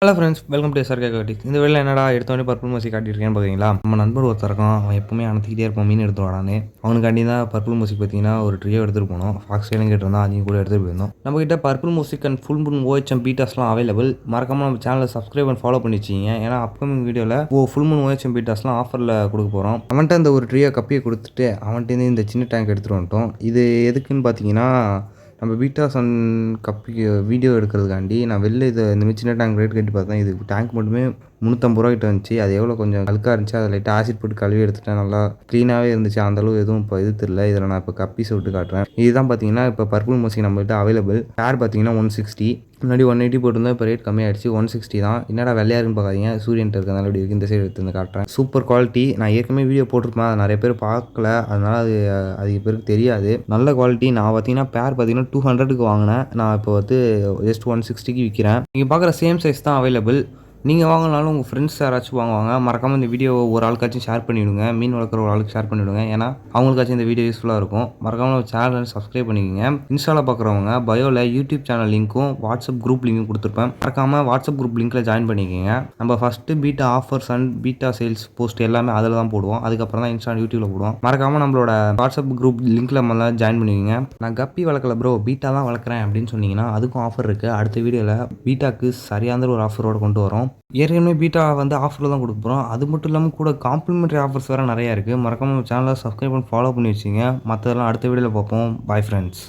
Hello friends, welcome to SRK காட்டி. இந்த வேலையில் என்னடா எடுத்தோடனே பர்பிள் மூசி காட்டியிருக்கேன்னு பார்த்தீங்களா? நம்ம நண்பர் ஒருத்தர் இருக்கான். அவன் எப்பவுமே அனுத்திக்கிட்டே இருப்பான் மீன் எடுத்து வரானே. அவனுக்காண்டி தான் பர்பிள் மூசிக் பார்த்தீங்கன்னா ஒரு ட்ரியோ எடுத்துகிட்டு போனோம். ஃபாக்ஸ் சேலும் கேட்டிருந்தான், அதையும் கூட எடுத்துகிட்டு போயிருந்தோம். நம்மகிட்ட purple music and full moon OHM பீட்டாஸ்லாம் அவைலபிள். மறக்காமல் நம்ம சேனலை சப்ஸ்கிரைப் அண்ட் ஃபாலோ பண்ணி வச்சிங்க. ஏன்னா அப்கமிங் வீடியோவில் ஃபுல் மூன் OHM பீட்டாஸ்லாம் ஆஃபரில் கொடுக்க போகிறோம். அவன்கிட்ட அந்த ஒரு ட்ரியோ கப்பியை கொடுத்துட்டு அவன்கிட்ட இந்த சின்ன டேங்க் எடுத்துகிட்டு வந்துட்டோம். இது எதுக்குன்னு பார்த்தீங்கன்னா, நம்ம பீட்டாஸ் அண்ட் கப்பிக்கு வீடியோ எடுக்கிறதுக்காண்டி நான் வெளில இந்த சின்ன டேங்க் ரேட் கட்டி பார்த்தேன். இது டேங்க் மட்டுமே 350 ரூபா கிட்ட வந்துச்சு. அது எவ்வளோ கொஞ்சம் அழுக்காக இருந்துச்சு. அதை லைட்டாக ஆசிட் போட்டு கழுவி எடுத்துட்டேன். நல்லா க்ளீனாகவே இருந்துச்சு. அந்தளவு எதுவும் இப்போ இது தெரியல. இதில் நான் இப்போ கப்பீஸ் விட்டு காட்டுறேன். இதுதான் பார்த்தீங்கன்னா இப்போ பர்பிள் மூசிக் நம்மகிட்ட அவைலபிள். பேர் பார்த்தீங்கன்னா 160. முன்னாடி 180 போட்டிருந்தேன். இப்போ ரேட் கம்மியாகிடுச்சு. 160 தான். என்னடா வெள்ளையாக இருக்குன்னு பார்க்காதீங்க, சூரியன்ட்டு இருக்கிறதுனால இப்படி இருக்குது. இந்த சைடு எடுத்து காட்டுறேன். Super quality. நான் ஏற்கனவே வீடியோ போட்டிருப்பேன், அது நிறைய பேர் பார்க்கல, அதனால் அது அதிக பேருக்கு தெரியாது. நல்ல குவாலிட்டி. நான் பார்த்தீங்கன்னா பேர் பார்த்தீங்கன்னா 200க்கு வாங்கினேன். நான் இப்போ வந்து ஜஸ்ட் 160க்கு விற்கிறேன். நீங்கள் பார்க்குற சேம் சைஸ் தான் அவைலபிள். நீங்கள் வாங்கினாலும் உங்கள் ஃப்ரெண்ட்ஸ் யாராச்சும் வாங்குவாங்க. மறக்காமல் இந்த வீடியோ ஒரு ஆளுக்காச்சும் ஷேர் பண்ணிவிடுங்க. மீன் வளர்க்குற ஒரு ஆளுக்கு ஷேர் பண்ணிவிடுங்க. ஏன்னா அவங்களுக்காச்சும் இந்த வீடியோ யூஸ்ஃபுல்லாக இருக்கும். மறக்காமல் நம்ம சேனலை சப்ஸ்கிரைப் பண்ணிக்கோங்க. இன்ஸ்டாவில் பார்க்குறவங்க பயோவில் யூடியூப் சேனல் லிங்க்கும் வாட்ஸ்அப் குரூப் லிங்க்கும் கொடுத்துருப்பேன். மறக்காமல் வாட்ஸ்அப் குரூப் லிங்க்கில் ஜாயின் பண்ணிக்கோங்க. நம்ம first beta offers and beta sales post எல்லாமே அதில் தான் போடுவோம். அதுக்கப்புறம் தான் இன்ஸ்டா யூடியூப்பில் போடுவோம். மறக்காமல் நம்மளோட வாட்ஸ்அப் குரூப் லிங்க்கில் முதல்ல ஜாயின் பண்ணிக்கோங்க. நான் கப்பி வளர்க்கல ப்ரோ, பீட்டா தான் வளர்க்குறேன் அப்படின்னு சொன்னீங்கன்னா அதுக்கும் ஆஃபர் இருக்குது. அடுத்த வீடியோவில் பீட்டாக்கு சரியான ஒரு ஆஃபரோடு கொண்டு வரோம். ஏற்கனவே பீட்டா வந்து ஆஃபரில் தான் கொடுக்க போகிறோம். அது மட்டும் இல்லாமல் கூட காம்ப்ளிமெண்ட்ரி ஆஃபர்ஸ் வேறு நிறையா இருக்குது. மறக்காமல் சேனலை சப்ஸ்கிரைப் பண்ணி ஃபாலோ பண்ணி வச்சிங்க. மற்றதெல்லாம் அடுத்த வீடியோவில் பார்ப்போம். Bye friends.